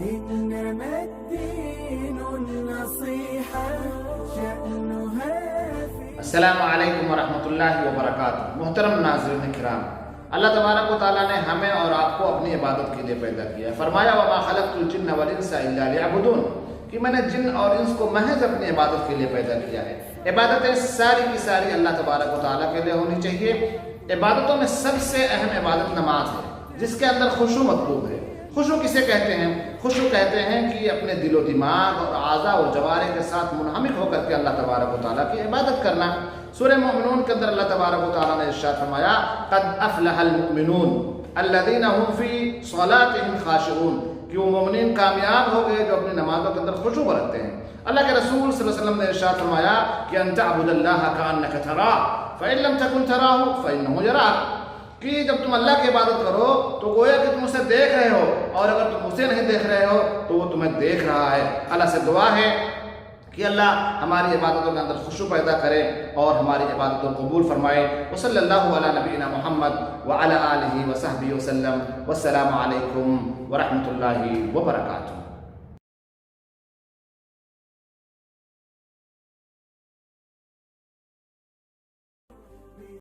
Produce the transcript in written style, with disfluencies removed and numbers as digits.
إنما الدين النصيحة شأنها السلام علیکم ورحمۃ اللہ وبرکاتہ۔ محترم ناظرین کرام، اللہ تبارک و تعالیٰ نے ہمیں اور آپ کو اپنی عبادت کے لیے پیدا کیا ہے۔ فرمایا وَمَا خَلَقْتُ الْجِنَّ وَالْإِنسَ إِلَّا لِيَعْبُدُونِ، کہ میں نے جن اور انس کو محض اپنی عبادت کے لیے پیدا کیا ہے۔ عبادتیں ساری کی ساری اللہ تبارک و تعالیٰ کے لیے ہونی چاہیے۔ عبادتوں میں سب سے اہم عبادت نماز ہے، جس کے اندر خشوع مطلوب ہے۔ خشوع کسے کہتے ہیں؟ خشوع کہتے ہیں کہ اپنے دل و دماغ اور اعضاء و جوارح کے ساتھ منہمک ہو کر کے اللہ تبارک و تعالیٰ کی عبادت کرنا۔ سورہ مومنون کے اندر اللہ تبارک و تعالیٰ نے ارشاد فرمایا قد افلح المؤمنون الذین هم فی صلاتهم خاشعون، کہ وہ مومنین کامیاب ہو گئے جو اپنی نمازوں کے اندر خشوع برتتے ہیں۔ اللہ کے رسول صلی اللہ علیہ وسلم نے ارشاد فرمایا کہ ان تعبد اللہ کأنک تراہ فإن لم تکن تراہ فإنہ یراک، کہ جب تم اللہ کی عبادت کرو تو گویا کہ تم اسے دیکھ رہے ہو، اور اگر تم اسے نہیں دیکھ رہے ہو تو وہ تمہیں دیکھ رہا ہے۔ اللہ سے دعا ہے کہ اللہ ہماری عبادتوں کے اندر خشوع پیدا کرے اور ہماری عبادتوں کو قبول فرمائے۔ وصلی اللہ علی نبینا محمد وعلی آلہ وصحبہ وسلم۔ والسلام علیکم ورحمۃ اللہ وبرکاتہ۔